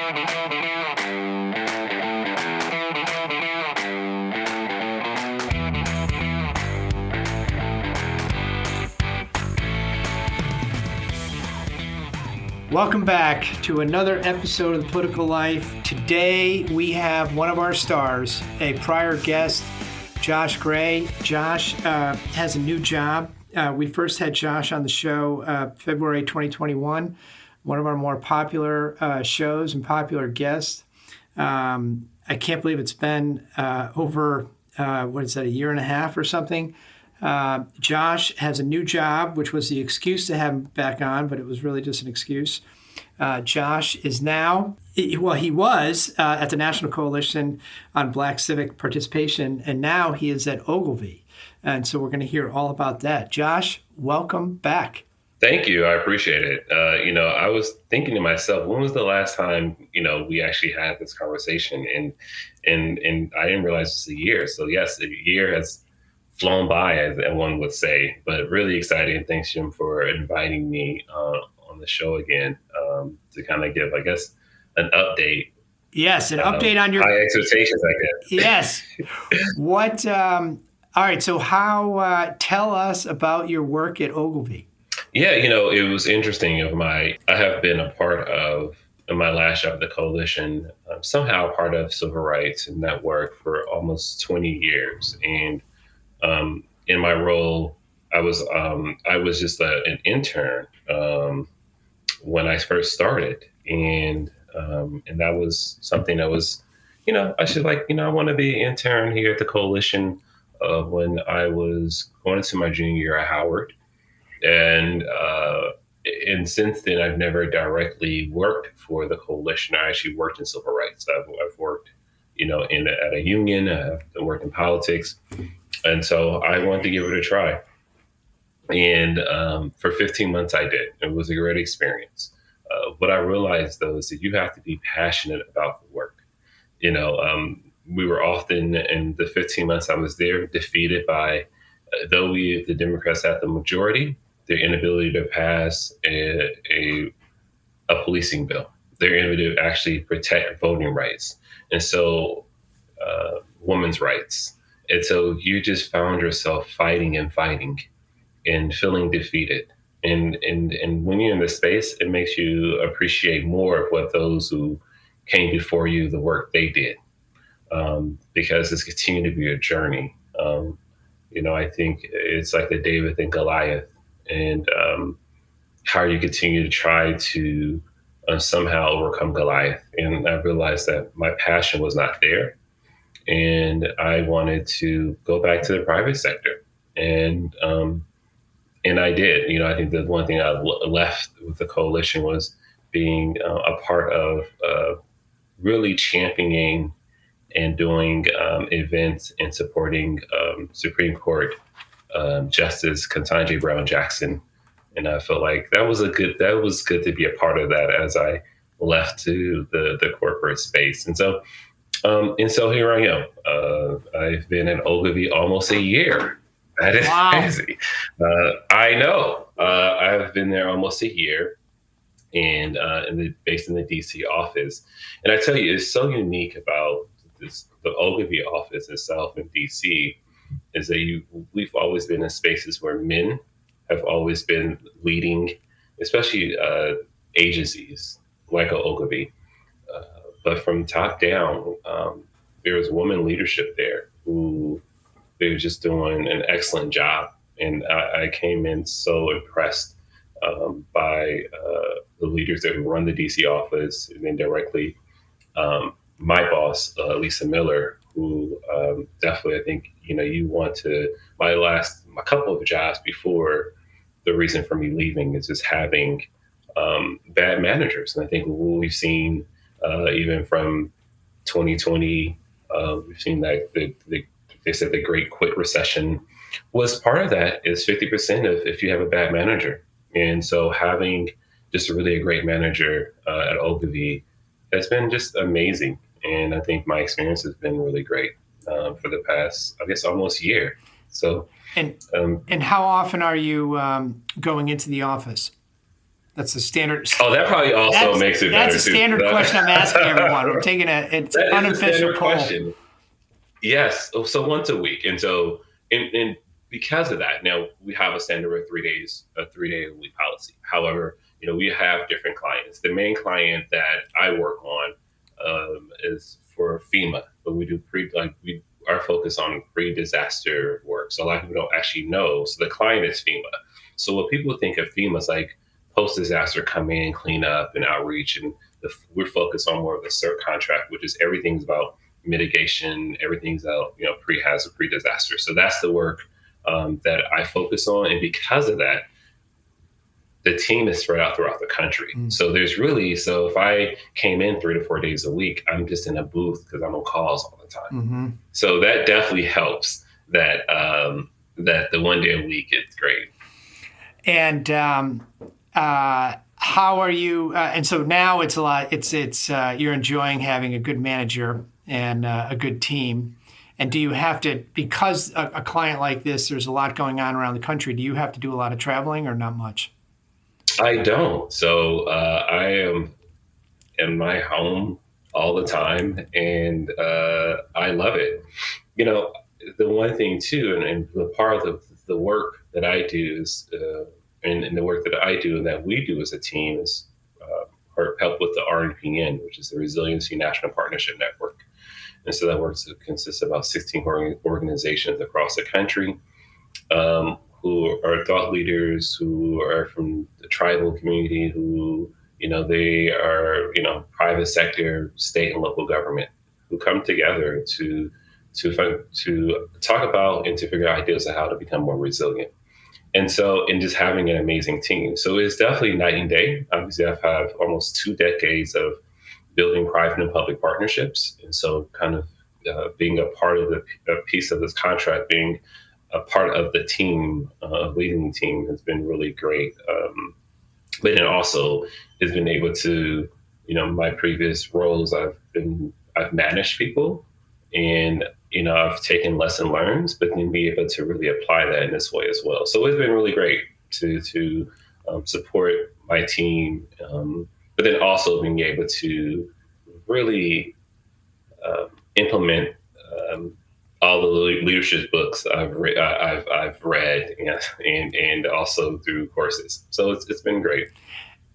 Welcome back to another episode of The Political Life. Today we have one of our stars, a prior guest, Josh Gray. Josh has a new job. We first had Josh on the show February 2021, one of our more popular shows and popular guests. I can't believe it's been over, a year and a half or something. Josh has a new job, which was the excuse to have him back on, but it was really just an excuse. Josh is now, he was at the National Coalition on Black Civic Participation, and now he is at Ogilvy. And so we're going to hear all about that. Josh, welcome back. Thank you. I appreciate it. I was thinking to myself, when was the last time, we actually had this conversation? And I didn't realize it's a year. So yes, a year has flown by, as one would say, but really exciting. Thanks, Jim, for inviting me on the show again to kind of give, I guess, an update. Yes, an update on your high expectations, I guess. Yes. What? All right. So, tell us about your work at Ogilvy. Yeah, it was interesting. I have been a part of, in my last job at the coalition, somehow part of civil rights and network for almost 20 years, and in my role, I was just an intern when I first started, and that was something that was, I want to be an intern here at the coalition. When I was going into my junior year at Howard, and since then I've never directly worked for the coalition. I actually worked in civil rights. I've worked, at a union. I've worked in politics. And so I wanted to give it a try. And for 15 months, I did. It was a great experience. What I realized, though, is that you have to be passionate about the work. We were often, in the 15 months I was there, defeated by, though the Democrats had the majority, their inability to pass a policing bill, their inability to actually protect voting rights. And so women's rights. And so you just found yourself fighting and feeling defeated. And when you're in this space, it makes you appreciate more of what those who came before you, the work they did, because it's continued to be a journey. I think it's like the David and Goliath, and how you continue to try to somehow overcome Goliath. And I realized that my passion was not there. And I wanted to go back to the private sector, and I did. I think the one thing I left with the coalition was being a part of really championing and doing events and supporting Supreme Court Justice Ketanji Brown Jackson, and I felt like that was good to be a part of that as I left to the corporate space, and so here I am. I've been in Ogilvy almost a year. That is crazy. I know. I've been there almost a year, and based in the DC office. And I tell you, it's so unique about the Ogilvy office itself in DC is that we've always been in spaces where men have always been leading, especially agencies like Ogilvy. But from top down, there was women leadership there who they were just doing an excellent job. And I came in so impressed by the leaders that run the DC office, and then directly my boss, Lisa Miller, who definitely, I think, you want to, my couple of jobs before the reason for me leaving is just having bad managers. And I think what we've seen even from 2020, we've seen that they said the great quit recession was part of that is 50% of if you have a bad manager. And so having just really a great manager at Ogilvy has been just amazing. And I think my experience has been really great for the past, I guess, almost year. So, and how often are you going into the office? That's the standard. Oh, that probably also makes it better That's a too. standard question I'm asking everyone. I'm taking it's That an is a unofficial standard poll. question. Yes. So once a week. And so, and because of that, now we have a standard of 3 days, a 3 day a week policy. However, we have different clients. The main client that I work on is for FEMA, but we do we are focused on pre-disaster work. So a lot of people don't actually know. So the client is FEMA. So what people think of FEMA is like post-disaster come in, clean up, and outreach, and we're focused on more of the CERT contract, which is everything's about mitigation, everything's out, pre-hazard, pre-disaster. So that's the work that I focus on. And because of that, the team is spread out throughout the country. So so if I came in 3 to 4 days a week, I'm just in a booth because I'm on calls all the time. So that definitely helps that, that the 1 day a week is great. And how are you? And so now it's a lot. You're enjoying having a good manager and a good team. And do you have to, because a client like this, there's a lot going on around the country, do you have to do a lot of traveling or not much? I don't. So I am in my home all the time, and I love it. The one thing too, and the part of the work that I do is, and the work that I do and that we do as a team is help with the RNPN, which is the Resiliency National Partnership Network. And so that consists of about 16 organizations across the country who are thought leaders, who are from the tribal community, who, they are, private sector, state and local government, who come together to talk about and to figure out ideas of how to become more resilient. And just having an amazing team. So it's definitely night and day. Obviously, I've had almost 2 decades of building private and public partnerships. And so kind of being a part of a piece of this contract, being a part of the team, leading the team has been really great. But then also has been able to, my previous roles, I've managed people, and, I've taken lesson learned, but then be able to really apply that in this way as well. So it's been really great to support my team, but then also being able to really implement all the leadership books I've read, and also through courses. So it's been great.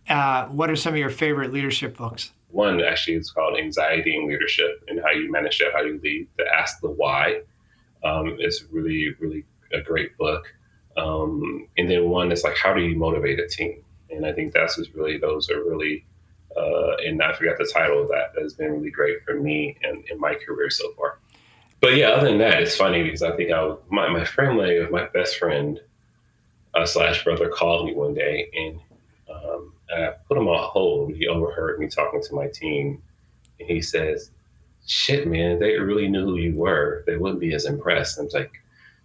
What are some of your favorite leadership books? One actually is called Anxiety and Leadership, and how you manage that, how you lead. The Ask the Why is really, really a great book. And then one is like, how do you motivate a team? And I think those are really, and I forgot the title of that. That has been really great for me and in my career so far. But yeah, other than that, it's funny because I think my best friend / brother called me one day, and I put him on hold. He overheard me talking to my team, and he says, "Shit, man, they really knew who you were. They wouldn't be as impressed." I was like,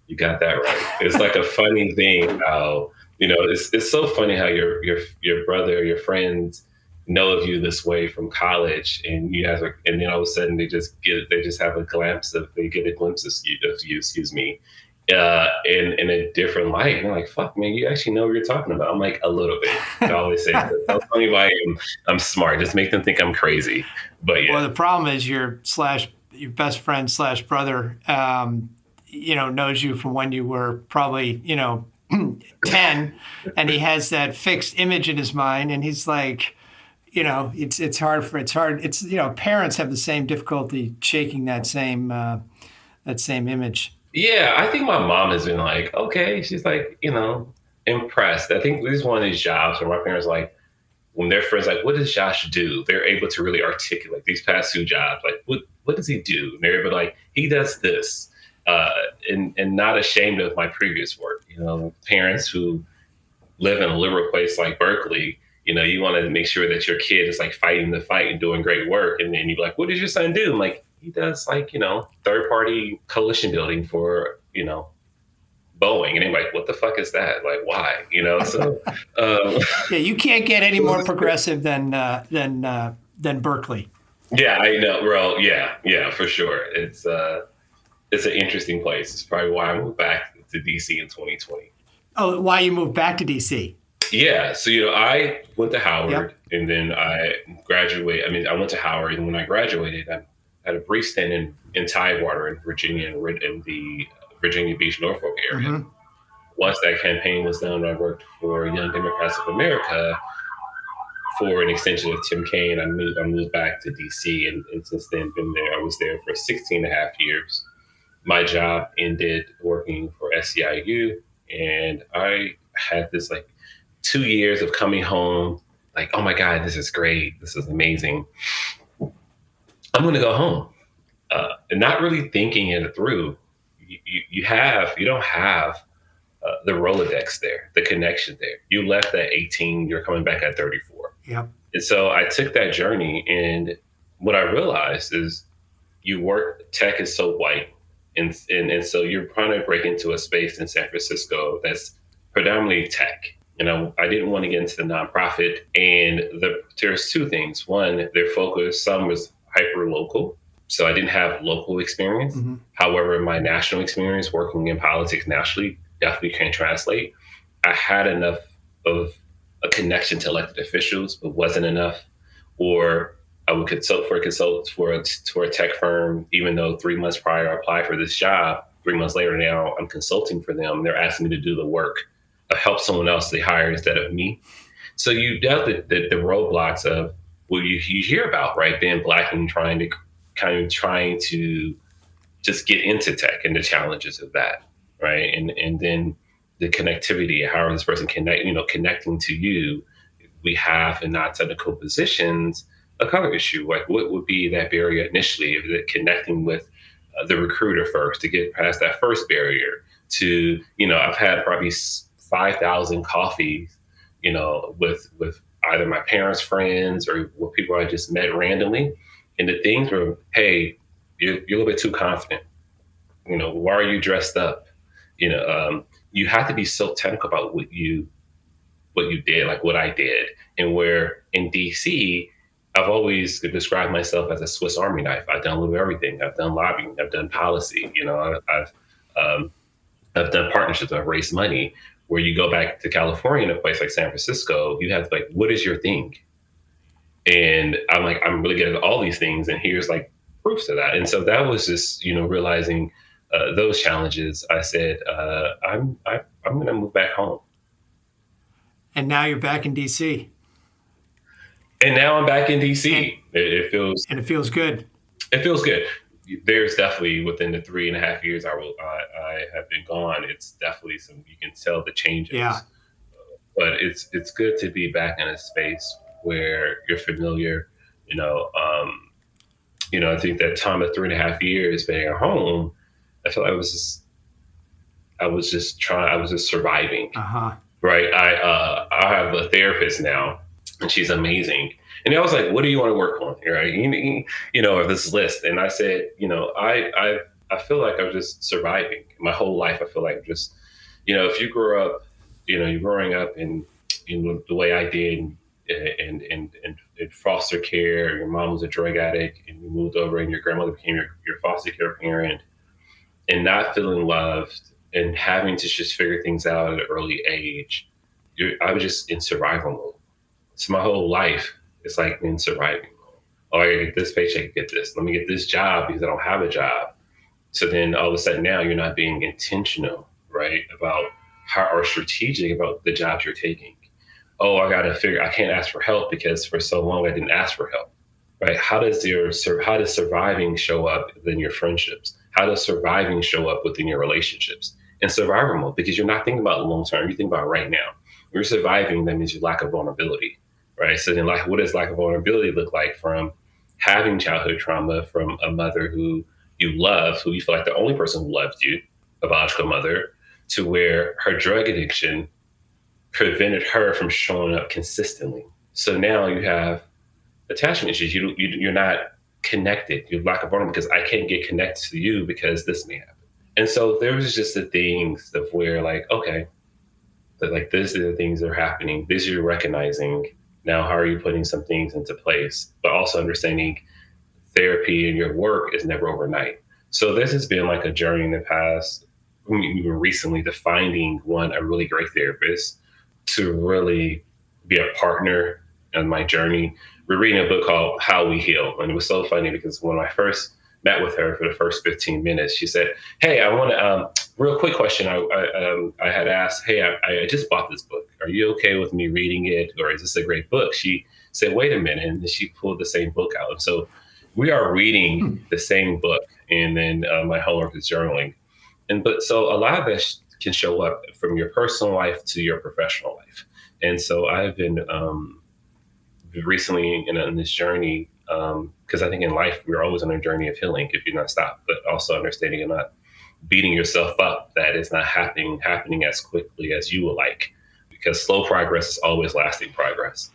"You got that right." It's like a funny thing how, it's so funny how your brother, your friends know of you this way from college, and and then all of a sudden they just have a glimpse of you, excuse me, in a different light. And they're like, "Fuck, man, you actually know what you're talking about." I'm like, "A little bit." I always say that. Don't tell me why I'm smart. Just make them think I'm crazy. But yeah. Well, the problem is your best friend / brother, knows you from when you were probably, 10, and he has that fixed image in his mind, and he's like, it's hard. Parents have the same difficulty shaking that same image. Yeah, I think my mom has been like, okay. She's like, impressed. I think this is one of these jobs where my parents like, when their friends like, what does Josh do? They're able to really articulate these past 2 jobs. Like, what does he do? And they're able to like, he does this, and not ashamed of my previous work. Parents who live in a liberal place like Berkeley, you want to make sure that your kid is like fighting the fight and doing great work. And then you're like, what does your son do? I'm like, he does like, third party coalition building for, Boeing. And they're like, what the fuck is that? Like, why? So yeah, you can't get any more progressive than Berkeley. Yeah, I know. Well, yeah, for sure. It's an interesting place. It's probably why I moved back to DC in 2020. Oh, why you moved back to DC? Yeah. So, I went to Howard Yep. and then I graduated. I mean, I went to Howard, and when I graduated, I had a brief stint in Tidewater in Virginia, in the Virginia Beach, Norfolk area. Mm-hmm. Once that campaign was done, I worked for Young Democrats of America for an extension of Tim Kaine. I moved back to DC, and since then been there. I was there for 16 and a half years. My job ended working for SEIU, and I had this like 2 years of coming home, like, oh my God, this is great. This is amazing. I'm going to go home. And not really thinking it through. You don't have the Rolodex there, the connection there. You left at 18, you're coming back at 34. Yep. And so I took that journey, and what I realized is tech is so white. And so you're trying to break into a space in San Francisco that's predominantly tech. I didn't want to get into the nonprofit. And there's two things. One, their focus, some was hyper local. So I didn't have local experience. Mm-hmm. However, my national experience working in politics nationally definitely can translate. I had enough of a connection to elected officials, but wasn't enough. Or I would consult for a tech firm, even though 3 months prior I applied for this job. 3 months later, now I'm consulting for them. They're asking me to do the work, help someone else they hire instead of me. So you dealt the roadblocks of what you hear about, right? Being Black and trying to just get into tech and the challenges of that, right? And then the connectivity, how is this person connecting to you? We have in non-technical positions a color issue. Like, what would be that barrier initially? Is it connecting with the recruiter first to get past that first barrier? I've had probably 5,000 coffees, with either my parents' friends or with people I just met randomly, and the things were, hey, you're a little bit too confident. Why are you dressed up? You have to be so technical about what you did, like what I did. And where in DC, I've always described myself as a Swiss Army knife. I've done a little bit of everything. I've done lobbying. I've done policy. Um, I've done partnerships. I've raised money. Where you go back to California, in a place like San Francisco, you have to like, what is your thing? And I'm like, I'm really good at all these things, and here's like proofs of that. And so that was just realizing those challenges. I said, I'm going to move back home. And now you're back in DC. And now I'm back in DC. It feels good. It feels good. There's definitely within the 3.5 years I have been gone. It's definitely you can tell the changes. Yeah. But it's good to be back in a space where you're familiar. I think that time of 3.5 years being at home, I feel like I was just surviving. Uh-huh. Right. I have a therapist now, and she's amazing. And I was like, "What do you want to work on?" Right? This list. And I said, I feel like I'm just surviving my whole life. I feel like just, if you grow up, you're growing up in the way I did, in foster care. Your mom was a drug addict, and you moved over, and your grandmother became your foster care parent, and not feeling loved and having to just figure things out at an early age. I was just in survival mode. So my whole life, it's like in surviving mode. Oh, I gotta get this paycheck, get this. Let me get this job because I don't have a job. So then all of a sudden now you're not being intentional, right? About how or strategic about the jobs you're taking. Oh, I can't ask for help because for so long I didn't ask for help, right? How does surviving show up in your friendships? How does surviving show up within your relationships? In survival mode, because you're not thinking about long term, you think about right now. You're surviving, that means you lack of vulnerability, right? So then, what does lack of vulnerability look like? From having childhood trauma from a mother who you love, who you feel like the only person who loved you, a biological mother, to where her drug addiction prevented her from showing up consistently. So now you have attachment issues. You're not connected. You lack of vulnerability because I can't get connected to you because this may happen. And so there was just the things of where, like, okay, that like these are the things that are happening. These are you recognizing. Now, how are you putting some things into place? But also understanding therapy and your work is never overnight. So this has been like a journey in the past, even recently, to finding a really great therapist to really be a partner in my journey. We're reading a book called How We Heal. And it was so funny because when I first met with her for the first 15 minutes, she said, "Hey, I want to, real quick question. I had asked, hey, I just bought this book. Are you okay with me reading it? Or is this a great book?" She said, "Wait a minute." And then she pulled the same book out. And so we are reading the same book. And then my homework is journaling. But so a lot of that can show up from your personal life to your professional life. And so I've been recently in this journey, because I think in life we're always on a journey of healing if you're not stopped, but also understanding and not beating yourself up that it's not happening as quickly as you would like, because slow progress is always lasting progress.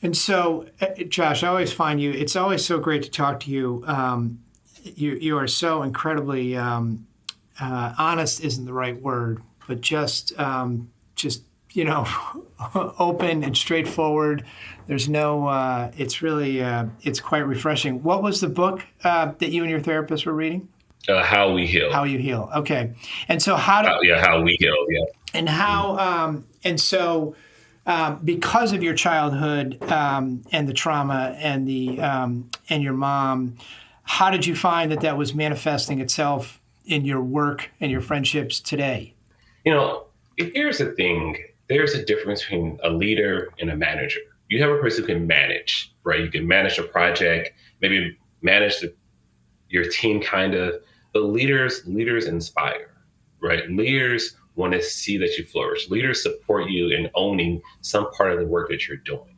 And so, Josh, I always find it's always so great to talk to you. You are so incredibly honest isn't the right word, but just open and straightforward. There's no, it's really, it's quite refreshing. What was the book that you and your therapist were reading? How We Heal. How You Heal. Okay. And so How We Heal. Yeah. And how, because of your childhood and the trauma and and your mom, how did you find that was manifesting itself in your work and your friendships today? Here's the thing. There's a difference between a leader and a manager. You have a person who can manage, right? You can manage a project, maybe manage your team kind of. But leaders inspire, right? Leaders want to see that you flourish. Leaders support you in owning some part of the work that you're doing.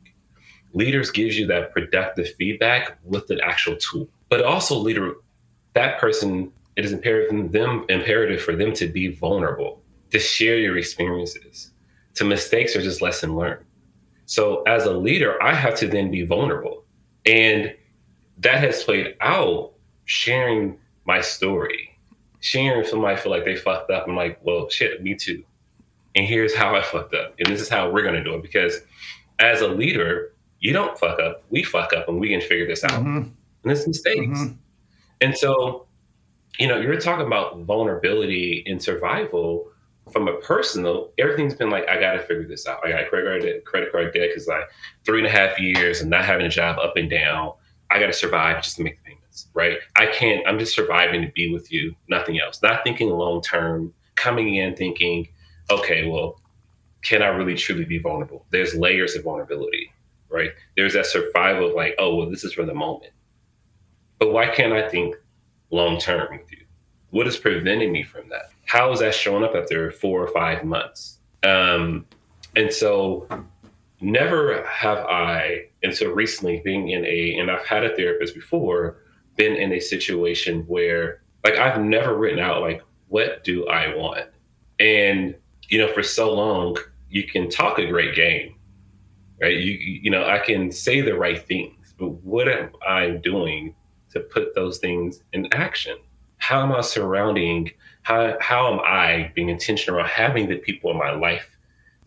Leaders gives you that productive feedback with an actual tool. But also that person, it is imperative for them to be vulnerable, to share your experiences, to mistakes are just lesson learned. So as a leader, I have to then be vulnerable. And that has played out sharing my story, sharing somebody feel like they fucked up. I'm like, well, shit, me too. And here's how I fucked up. And this is how we're going to do it. Because as a leader, you don't fuck up. We fuck up and we can figure this out. Mm-hmm. And it's mistakes. Mm-hmm. And so, you're talking about vulnerability in survival. From a personal, everything's been like, I got to figure this out. I got credit card debt because 3.5 years and not having a job up and down. I got to survive just to make the payments, right? I'm just surviving to be with you, nothing else. Not thinking long-term, coming in thinking, okay, well, can I really truly be vulnerable? There's layers of vulnerability, right? There's that survival of like, oh, well, this is for the moment. But why can't I think long-term with you? What is preventing me from that? How is that showing up after 4 or 5 months? And so never have I, until recently, and I've had a therapist before, been in a situation where, like, I've never written out, like, what do I want? And, for so long, you can talk a great game, right? I can say the right things, but what am I doing to put those things in action? How am I surrounding, how am I being intentional about having the people in my life?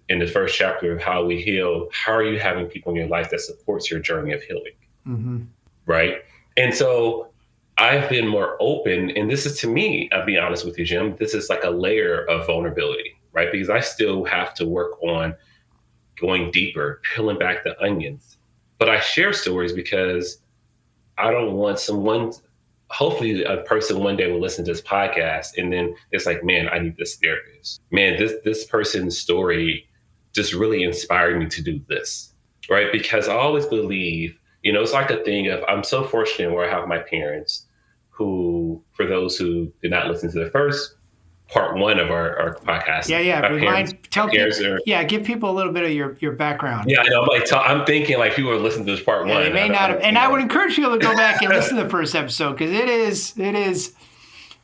In the first chapter of How We Heal, how are you having people in your life that supports your journey of healing? Mm-hmm. Right? And so I've been more open, and this is, to me, I'll be honest with you, Jim, this is like a layer of vulnerability, right? Because I still have to work on going deeper, peeling back the onions. But I share stories because I don't want hopefully a person one day will listen to this podcast and then it's like, man, I need this therapist. Man, this person's story just really inspired me to do this, right? Because I always believe, it's like a thing of, I'm so fortunate where I have my parents who, for those who did not listen to the first part 1 of our podcast. Give people a little bit of your background. Yeah, I know. I'm thinking like people are listening to this part 1. They may not have, and I would encourage people to go back and listen to the first episode because it is.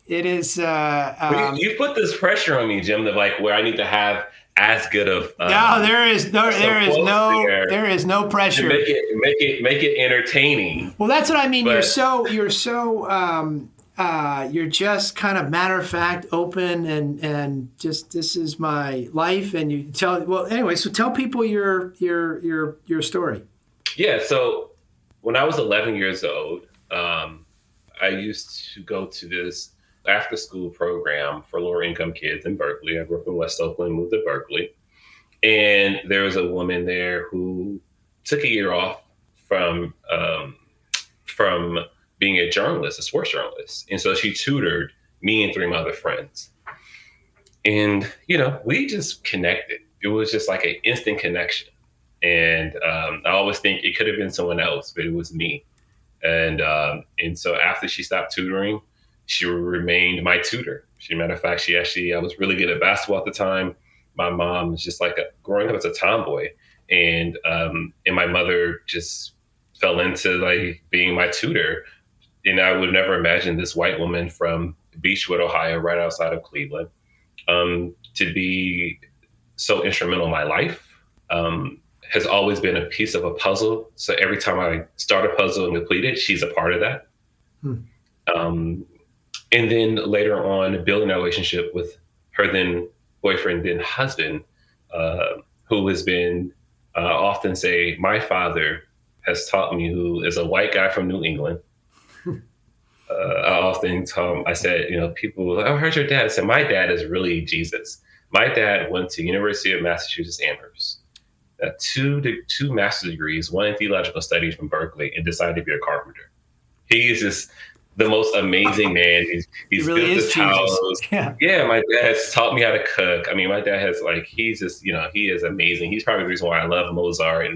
You put this pressure on me, Jim, that like where I need to have as good of. There is no pressure. Make it entertaining. Well, that's what I mean. But, you're just kind of matter of fact, open, and just, this is my life. And you tell people your story. Yeah. So when I was 11 years old, I used to go to this after school program for lower income kids in Berkeley. I grew up in West Oakland, moved to Berkeley. And there was a woman there who took a year off from from being a journalist, a sports journalist, and so she tutored me and three of my other friends. And we just connected. It was just like an instant connection. And I always think it could have been someone else, but it was me. And so after she stopped tutoring, she remained my tutor. She, matter of fact, I was really good at basketball at the time. My mom was just like growing up as a tomboy, and my mother just fell into like being my tutor. And I would never imagine this white woman from Beechwood, Ohio, right outside of Cleveland, to be so instrumental in my life. Has always been a piece of a puzzle. So every time I start a puzzle and complete it, she's a part of that. Hmm. And then later on, building a relationship with her then boyfriend, then husband, who has been often say, my father has taught me, who is a white guy from New England. I often tell him, I said, people, I heard your dad. I said, my dad is really Jesus. My dad went to University of Massachusetts Amherst, two master's degrees, one in theological studies from Berkeley, and decided to be a carpenter. He is just the most amazing man. He's really built his house. Yeah, my dad's taught me how to cook. I mean, my dad has he's just, he is amazing. He's probably the reason why I love Mozart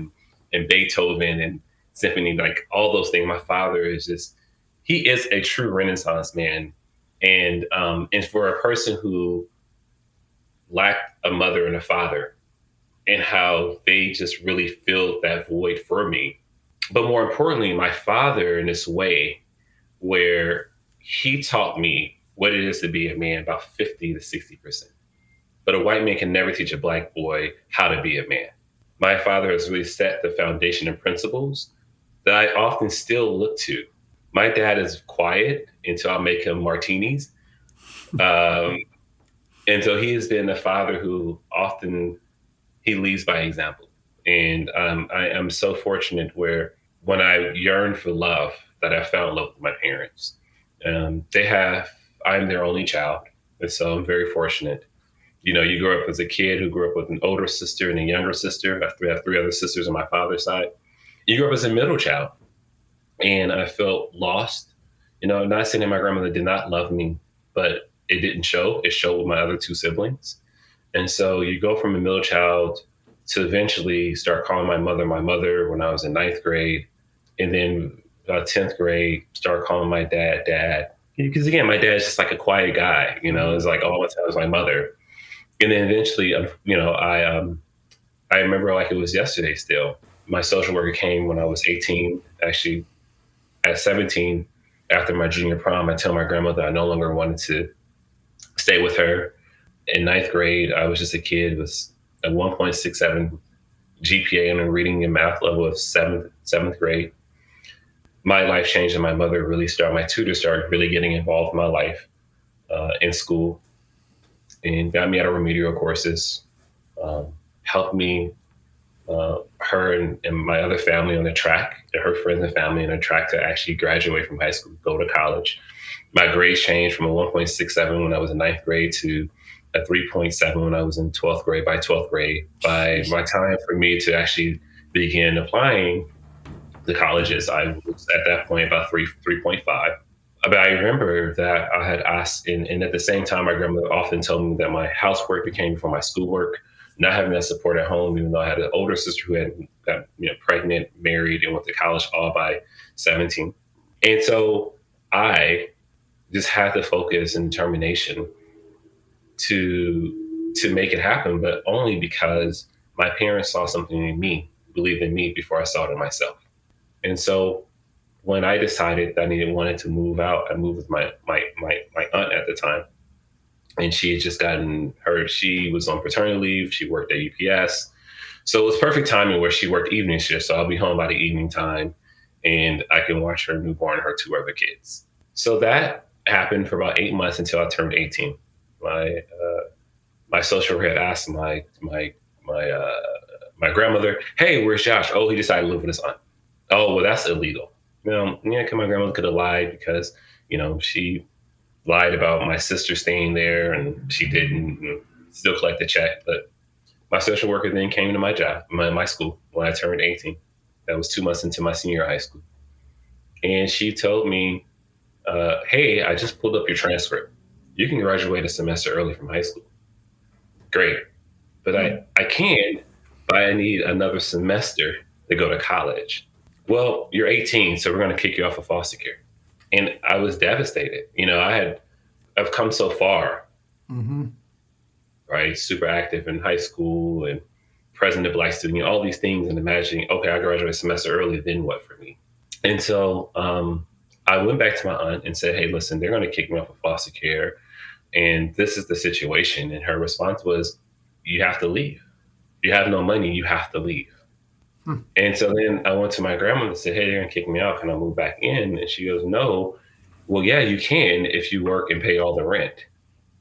and Beethoven and symphony, like all those things. My father is just, he is a true Renaissance man. And for a person who lacked a mother and a father, and how they just really filled that void for me. But more importantly, my father in this way where he taught me what it is to be a man about 50 to 60%. But a white man can never teach a black boy how to be a man. My father has really set the foundation and principles that I often still look to. My dad is quiet until I make him martinis. And so he has been a father who often, he leads by example. And I am so fortunate where when I yearned for love, that I found love with my parents. I'm their only child. And so I'm very fortunate. You grow up as a kid who grew up with an older sister and a younger sister. I have three other sisters on my father's side. You grew up as a middle child. And I felt lost. Not saying that my grandmother did not love me, but it didn't show. It showed with my other two siblings. And so you go from a middle child to eventually start calling my mother when I was in 9th grade. And then 10th grade, start calling my dad. Because again, my dad's just like a quiet guy, it's like all the time it was my mother. And then eventually, I remember like it was yesterday still. My social worker came when I was 18, actually at 17, after my junior prom. I tell my grandmother I no longer wanted to stay with her. In 9th grade, I was just a kid with a 1.67 GPA and a reading and math level of seventh grade. My life changed, and my tutor started really getting involved in my life in school and got me out of remedial courses, helped me, her and my other family on the track, and her friends and family on the track to actually graduate from high school, go to college. My grades changed from a 1.67 when I was in 9th grade to a 3.7 when I was in 12th grade. By 12th grade, by my time for me to actually begin applying to colleges, I was at that point about 3.5. But I remember that I had asked, and at the same time, my grandmother often told me that my housework became before my schoolwork, not having that support at home, even though I had an older sister who had got pregnant, married, and went to college all by 17. And so I just had the focus and determination to make it happen, but only because my parents saw something in me, believed in me before I saw it in myself. And so when I decided that I wanted to move out, I moved with my aunt at the time. And she had just she was on paternity leave. She worked at UPS. So it was perfect timing where she worked evening shift. So I'll be home by the evening time and I can watch her newborn and her two other kids. So that happened for about 8 months until I turned 18. My social worker had asked my grandmother, "Hey, where's Josh?" "Oh, he decided to live with his aunt." "Oh, well, that's illegal." Cause my grandmother could have lied because, she lied about my sister staying there and she didn't, and still collect the check. But My social worker then came to my school when I turned 18. That was 2 months into my senior high school. And she told me, hey, I just pulled up your transcript. You can graduate a semester early from high school. Great. But I can, but I need another semester to go to college. Well, you're 18, so we're going to kick you off of foster care. And I was devastated. I've come so far, right? Super active in high school and president of Black student, all these things, and imagining, okay, I graduate a semester early, then what for me? And so I went back to my aunt and said, hey, listen, they're going to kick me off of foster care. And this is the situation. And her response was, you have to leave. You have no money, you have to leave. And so then I went to my grandmother and said, hey, they're going to kick me out. Can I move back in? And she goes, no. Well, yeah, you can if you work and pay all the rent.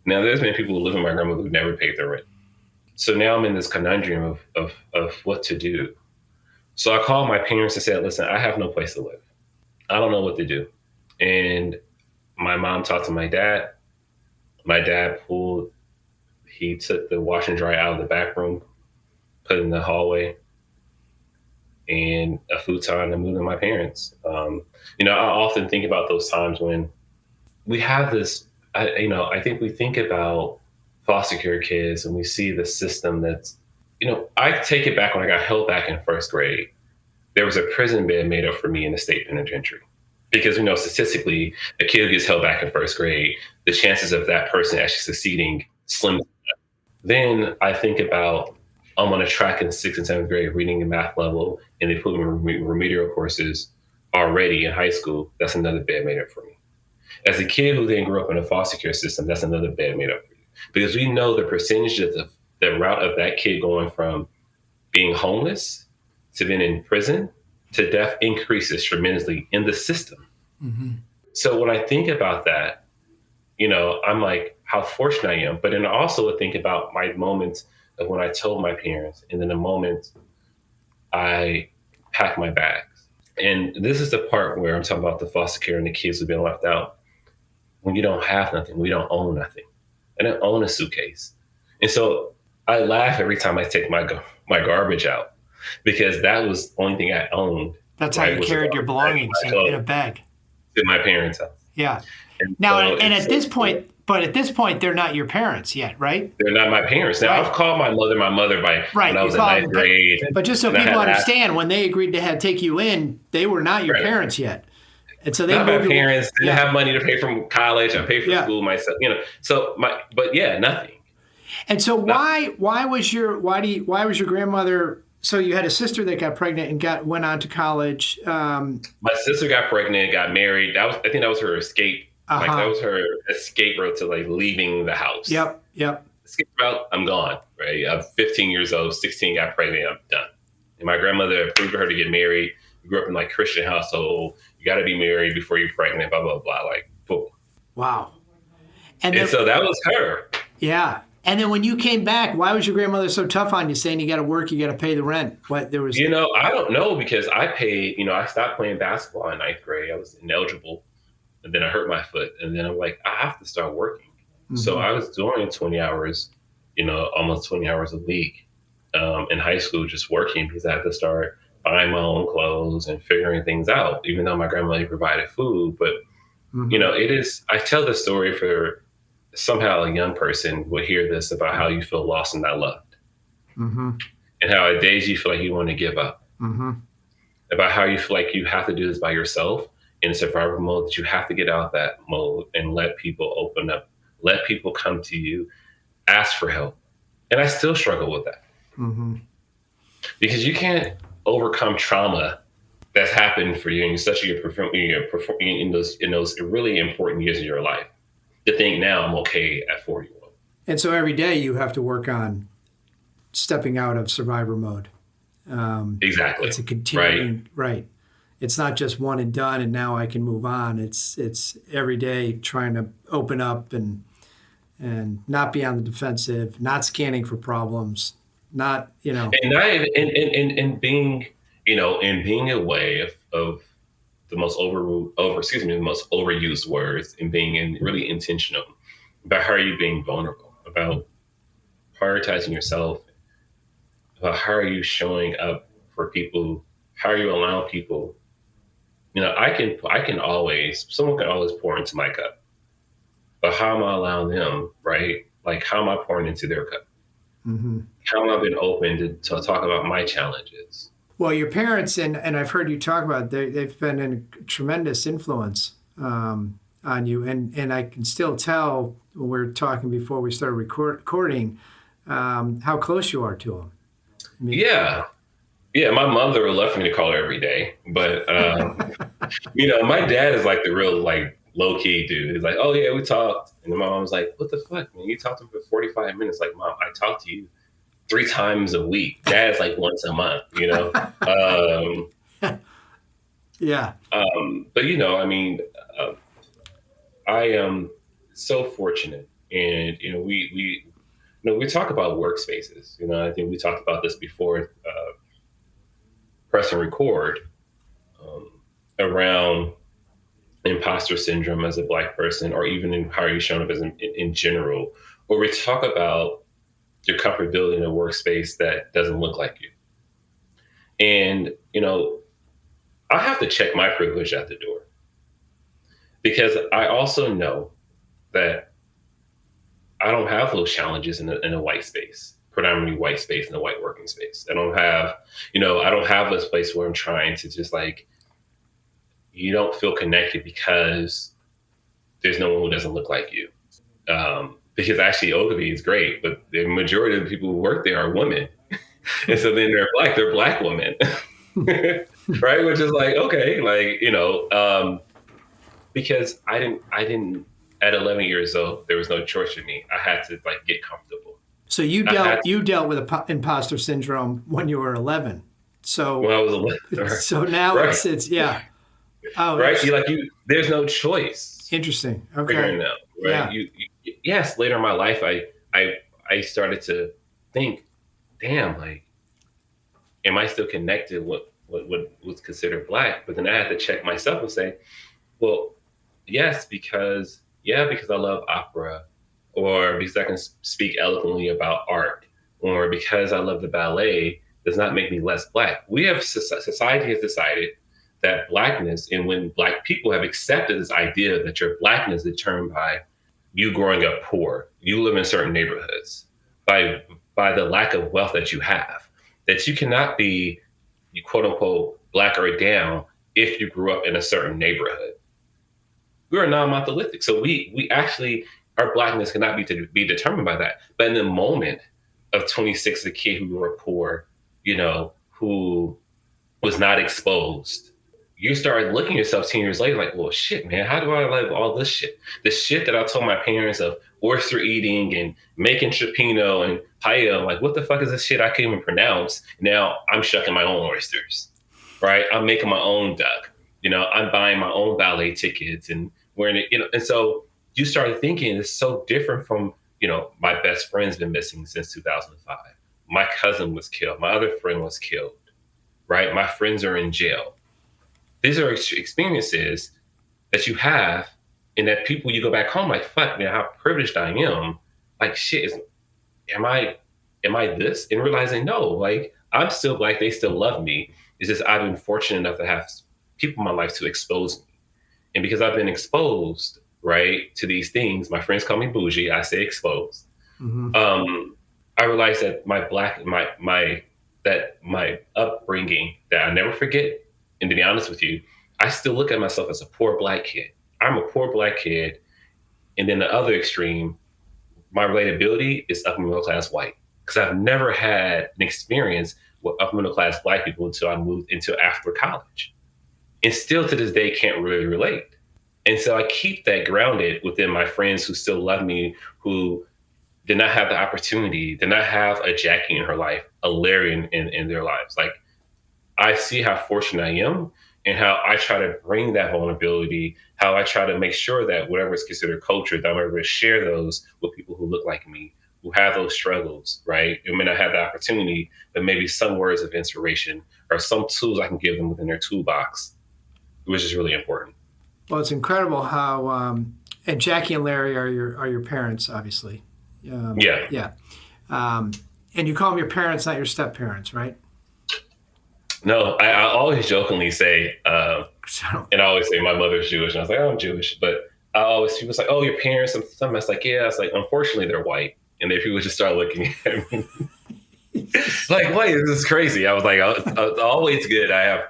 Now, there's been people who live with my grandmother who never paid their rent. So now I'm in this conundrum of what to do. So I called my parents and said, listen, I have no place to live. I don't know what to do. And my mom talked to my dad. My dad he took the wash and dry out of the back room, put it in the hallway, and a futon, and moved to my parents. I often think about those times when we have this, I think we think about foster care kids and we see the system that's, I take it back when I got held back in first grade. There was a prison bed made up for me in the state penitentiary. Because, statistically, a kid who gets held back in first grade, the chances of that person actually succeeding slim. Then I think about, I'm on a track in 6th and 7th grade reading and math level, and they put me in remedial courses already in high school. That's another bed made up for me. As a kid who then grew up in a foster care system, that's another bed made up for you. Because we know the percentage of the route of that kid going from being homeless to being in prison to death increases tremendously in the system. Mm-hmm. So when I think about that, I'm like, how fortunate I am. But then I also would think about my moments of when I told my parents, and then the moment I packed my bags. And this is the part where I'm talking about the foster care and the kids who've been left out. When you don't have nothing, we don't own nothing. I didn't own a suitcase. And so I laugh every time I take my garbage out, because that was the only thing I owned. That's how you carried your belongings in a bag. In my parents' house. Yeah. At this point, they're not your parents yet, right? They're not my parents. Now, right. I've called my mother by when I was in 9th grade. But just so people understand, when they agreed to take you in, they were not your parents yet. And so they not my parents didn't have money to pay for college. I paid for school myself, So nothing. And so why was your grandmother? So you had a sister that got pregnant and went on to college. My sister got pregnant, got married. I think that was her escape. Like that was her escape route to leaving the house. Yep. Escape route. I'm gone. Right. I'm 15 years old. 16 got pregnant. I'm done. And my grandmother approved her to get married. We grew up in Christian household. You got to be married before you're pregnant. Blah blah blah. Boom. Wow. And so that was her. Yeah. And then when you came back, why was your grandmother so tough on you, saying you got to work, you got to pay the rent? What there was? I don't know, because I paid. I stopped playing basketball in 9th grade. I was ineligible, and then I hurt my foot, and then I'm like, I have to start working. Mm-hmm. So I was doing 20 hours, almost 20 hours a week in high school, just working, because I had to start buying my own clothes and figuring things out. Even though my grandmother provided food, but it is. I tell the story for. Somehow a young person would hear this about how you feel lost and not loved. Mm-hmm. And how at days you feel like you want to give up. Mm-hmm. About how you feel like you have to do this by yourself in survival mode, that you have to get out of that mode and let people open up, let people come to you, ask for help. And I still struggle with that. Mm-hmm. Because you can't overcome trauma that's happened for you in those really important years of your life. To think now I'm okay at 41. And so every day you have to work on stepping out of survivor mode. Exactly. It's a continuing, right. It's not just one and done and now I can move on. It's every day trying to open up and not be on the defensive, not scanning for problems, not. And not being, and being aware of the most the most overused words, and being really intentional about how are you being vulnerable, about prioritizing yourself, about how are you showing up for people? How are you allowing people? I can always someone can always pour into my cup, but how am I allowing them, right? Like how am I pouring into their cup? Hmm. How am I being open to talk about my challenges? Well, your parents, and I've heard you talk about, they've been a tremendous influence on you. And I can still tell when we were talking before we started recording how close you are to them. I mean, Yeah. Yeah, my mother would love for me to call her every day, but my dad is like the real like low key dude. He's like, oh yeah, we talked, and my mom was like, what the fuck, man? You talked to him for 45 minutes. Like, mom, I talk to you 3 times a week. Dad's like once a month, Um, yeah. but I mean, uh, I am so fortunate, and we talk about workspaces. I think we talked about this before, press and record, um, around imposter syndrome as a Black person, or even in how you're shown up as in general, where we talk about your comfortability in a workspace that doesn't look like you. And, I have to check my privilege at the door, because I also know that I don't have those challenges in a white space, predominantly white space, in a white working space. I don't have this place where I'm trying to just like, you don't feel connected because there's no one who doesn't look like you. Because actually Ogilvy is great, but the majority of the people who work there are women. And so then they're Black women. Right? Which is like, okay, like, because I didn't, at 11 years old, there was no choice for me. I had to like get comfortable. So you dealt with imposter syndrome when you were 11. When So I was 11. so now Right. it's yeah. Oh, Right. that's There's no choice interesting. figuring Okay. it out. Right. Yeah. Yes, later in my life, I started to think, damn, like, am I still connected with what was considered Black? But then I had to check myself and say, well, yes, because I love opera, or because I can speak eloquently about art, or because I love the ballet, does not make me less Black. Society has decided that Blackness, and when Black people have accepted this idea that your Blackness is determined by you growing up poor, you live in certain neighborhoods, by the lack of wealth that you have, that you cannot be, you quote unquote, Black or down if you grew up in a certain neighborhood. We're non-monolithic, so we actually, our Blackness cannot be determined by that. But in the moment of 26, a kid who grew up poor, who was not exposed, you start looking at yourself 10 years later like, well, shit, man, how do I live all this shit? The shit that I told my parents of oyster eating and making chipino and paella, like, what the fuck is this shit I can't even pronounce? Now I'm shucking my own oysters, right? I'm making my own duck. I'm buying my own ballet tickets and wearing it, and so you start thinking it's so different from, my best friend's been missing since 2005. My cousin was killed. My other friend was killed, right? My friends are in jail. These are experiences that you have, and that people, you go back home like, fuck, man, how privileged I am. Like, shit, am I, am I this? And realizing, no, like, I'm still Black. They still love me. It's just I've been fortunate enough to have people in my life to expose me, and because I've been exposed, right, to these things, my friends call me bougie. I say exposed. Hmm. I realized that my upbringing, that I never forget. And to be honest with you, I still look at myself as a poor Black kid. I'm a poor Black kid. And then the other extreme, my relatability is upper middle class white. Because I've never had an experience with upper middle class Black people until I moved into after college. And still to this day can't really relate. And so I keep that grounded within my friends who still love me, who did not have the opportunity, did not have a Jackie in her life, a Larry in their lives. Like, I see how fortunate I am, and how I try to bring that vulnerability, how I try to make sure that whatever is considered culture, that I'm able to share those with people who look like me, who have those struggles, right? It may not have the opportunity, but maybe some words of inspiration or some tools I can give them within their toolbox, which is really important. Well, it's incredible how and Jackie and Larry are your parents, obviously. Yeah. Yeah. Um, And you call them your parents, not your step parents, right? No, I always jokingly say, and I always say my mother's Jewish, and I was like, oh, I'm Jewish, but people's like, oh, your parents, and sometimes I was like, yeah, it's like, unfortunately, they're white, and then people just start looking at me like, wait, this is crazy. I was like, it's always good. I have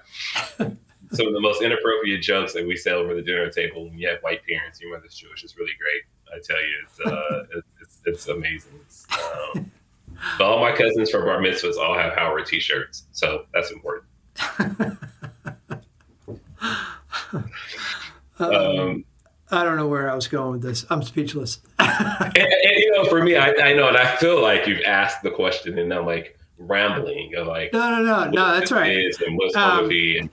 some of the most inappropriate jokes that we say over the dinner table when you have white parents. Your mother's Jewish. It's really great. I tell you, it's amazing. But all my cousins for bar mitzvahs all have Howard t-shirts, so that's important. I don't know where I was going with this. I'm speechless. and for me, I know, and I feel like you've asked the question, and I'm like rambling of like, no, that's right. And what's Ogilvy,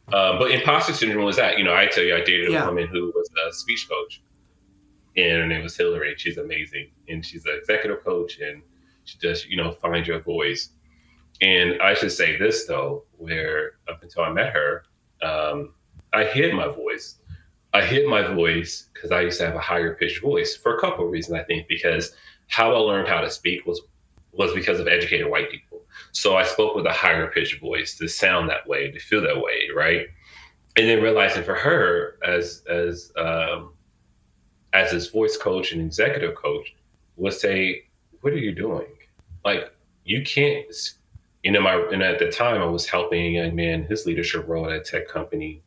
but imposter syndrome was that. I tell you, I dated a woman who was a speech coach, and her name was Hillary. She's amazing, and she's an executive coach, and she does, find your voice. And I should say this though, where up until I met her, I hid my voice. I hid my voice because I used to have a higher pitched voice for a couple of reasons, I think, because how I learned how to speak was because of educated white people. So I spoke with a higher pitched voice to sound that way, to feel that way, right? And then realizing for her as his voice coach and executive coach would say, what are you doing? Like, you can't, and at the time I was helping a young man, his leadership role at a tech company,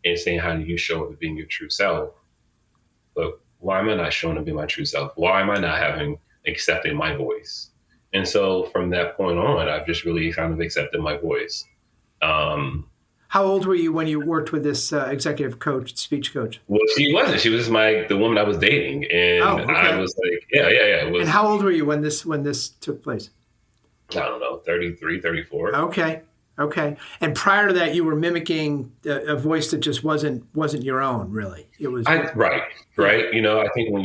and saying, how do you show up as being your true self? But why am I not showing up being my true self? Why am I not accepting my voice? And so from that point on, I've just really kind of accepted my voice. How old were you when you worked with this executive coach, speech coach? Well, she wasn't. She was the woman I was dating. And I was like, yeah. And how old were you when this took place? I don't know, 33, 34. Okay. And prior to that, you were mimicking a voice that just wasn't your own, really. It was right. I think when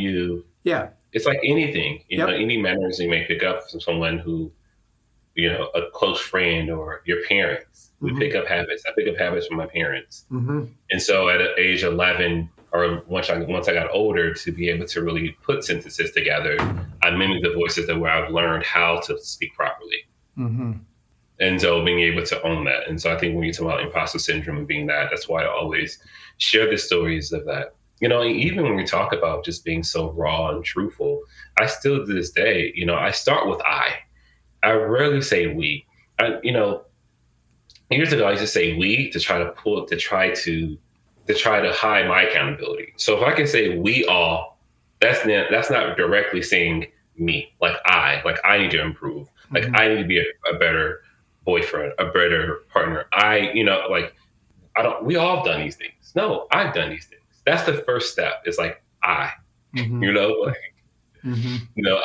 it's like anything. Any manners you may pick up from someone who, a close friend or your parents. We pick up habits. I pick up habits from my parents, and so at age 11, or once I got older, to be able to really put sentences together, I mimicked the voices where I've learned how to speak properly. And so being able to own that. And so I think when you talk about imposter syndrome and being that's why I always share the stories of that. Even when we talk about just being so raw and truthful, I still to this day, I start with I. I rarely say we. Years ago I used to say we to try to hide my accountability. So if I can say we all, that's not directly saying me. Like I need to improve. Like I need to be a better boyfriend, a better partner. We all have done these things. No, I've done these things. That's the first step. It's like I, I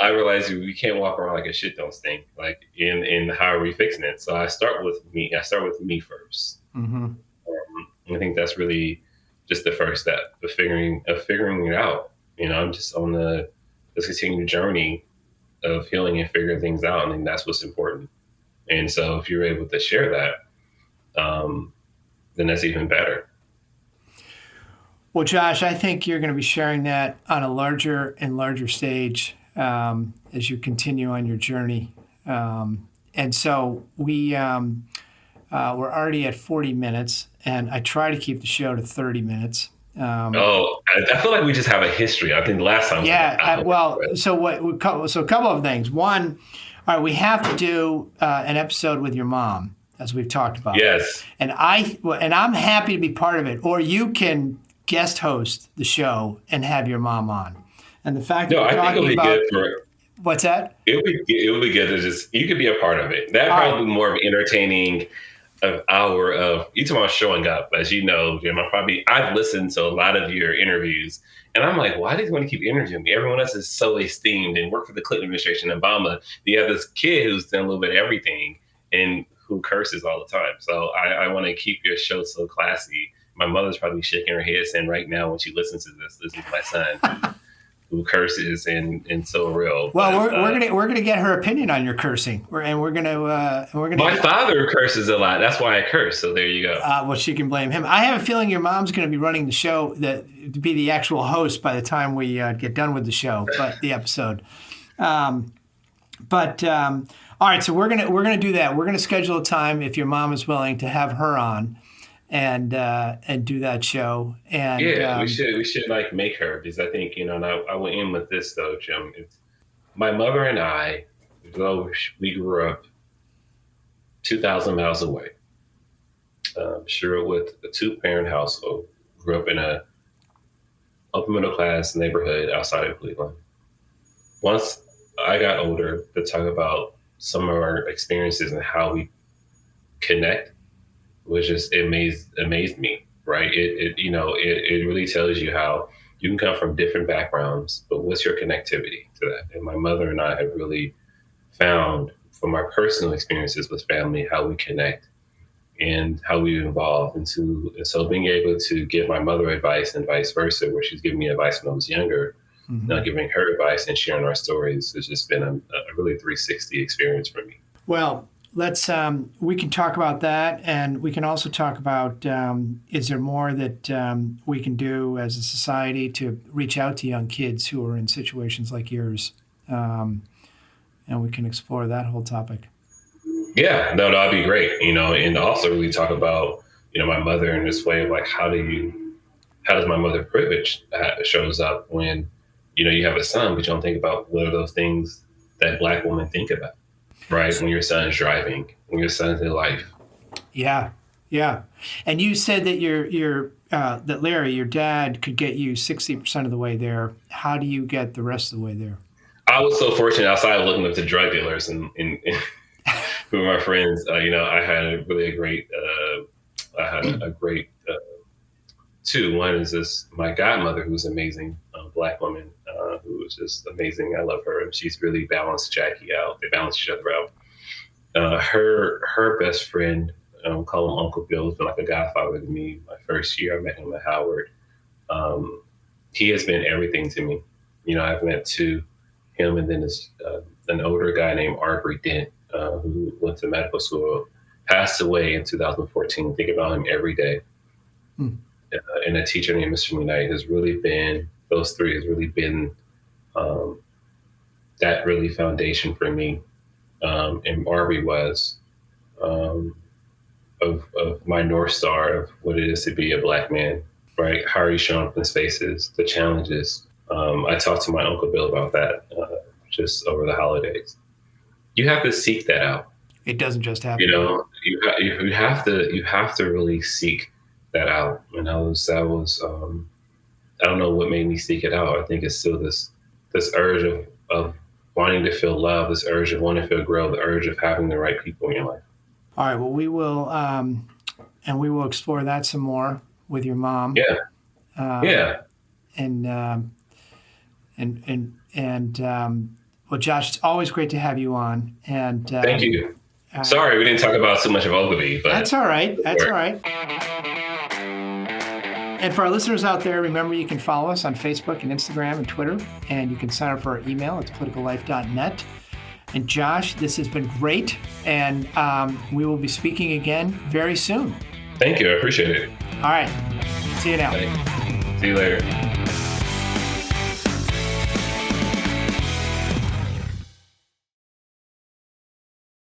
realize we can't walk around like a shit don't stink. Like in how are we fixing it? So I start with me. I start with me first. I think that's really just the first step of figuring it out. I'm just on this continued journey of healing and figuring things out. I think that's what's important. And so if you're able to share that, then that's even better. Well, Josh, I think you're going to be sharing that on a larger and larger stage as you continue on your journey. And so we're already at 40 minutes, and I try to keep the show to 30 minutes. I feel like we just have a history. I think the last time. So a couple of things. One, all right, we have to do an episode with your mom, as we've talked about. Yes. And I'm happy to be part of it. Or you can guest host the show and have your mom on. And the fact that we're talking about what's that? It would be good to just you could be a part of it. That probably be more of entertaining. An hour of you talking about showing up, as you know, Jim. I've listened to a lot of your interviews, and I'm like, why do you want to keep interviewing me? Everyone else is so esteemed and worked for the Clinton administration, Obama. You have this kid who's done a little bit of everything and who curses all the time. So I want to keep your show so classy. My mother's probably shaking her head saying right now when she listens to this is my son. Who curses and so real. Well, we're gonna get her opinion on your cursing, we're gonna. My father curses a lot. That's why I curse. So there you go. Well, she can blame him. I have a feeling your mom's gonna be running the show, to be the actual host by the time we get done with the show, but the episode. All right, so we're gonna do that. We're gonna schedule a time if your mom is willing to have her on, and do that show. And Yeah, we should like make her, because I think, and I will end with this though, Jim. My mother and I, though we grew up 2,000 miles away, sure, with a two-parent household, grew up in a upper middle class neighborhood outside of Cleveland. Once I got older, to talk about some of our experiences and how we connect was just, it amazed me, right? It really tells you how you can come from different backgrounds, but what's your connectivity to that? And my mother and I have really found from our personal experiences with family how we connect and how we evolve into. And so being able to give my mother advice and vice versa, where she's giving me advice when I was younger, now giving her advice and sharing our stories, has just been a really 360 experience for me. Well, let's we can talk about that, and we can also talk about is there more that we can do as a society to reach out to young kids who are in situations like yours, and we can explore that whole topic. Yeah, no, that'd be great. And also really talk about, my mother in this way of like, how does my mother privilege shows up when, you have a son, but you don't think about what are those things that Black women think about, right? When your son's driving, when your son's in life. Yeah, yeah. And you said that that Larry, your dad, could get you 60% of the way there. How do you get the rest of the way there? I was so fortunate, outside of looking up to drug dealers and who are my friends. I had a great two. One is this, my godmother, who's amazing, Black woman, who was just amazing. I love her, and she's really balanced Jackie out. They balance each other out. Her best friend, call him Uncle Bill, has been like a godfather to me. My first year, I met him at Howard. He has been everything to me. I've met him, and then this an older guy named Arbery Dent, who went to medical school, passed away in 2014. Think about him every day. And a teacher named Mr. McKnight has really been, those three has really been that really foundation for me. And Arbery was of my North Star of what it is to be a Black man, right? How are you showing up in spaces, the challenges. I talked to my Uncle Bill about that just over the holidays. You have to seek that out. It doesn't just happen. You have to really seek that out. And that was I don't know what made me seek it out. I think it's still this urge of wanting to feel love, this urge of wanting to feel grow, the urge of having the right people in your life. All right. Well, we will explore that some more with your mom. Yeah. Yeah. Well, Josh, it's always great to have you on. And thank you. Sorry, we didn't talk about so much of Ogilvy, but that's all right. That's all right. And for our listeners out there, remember you can follow us on Facebook and Instagram and Twitter, and you can sign up for our email. It's politicallife.net. And Josh, this has been great, and we will be speaking again very soon. Thank you. I appreciate it. All right. See you now. Thanks. See you later.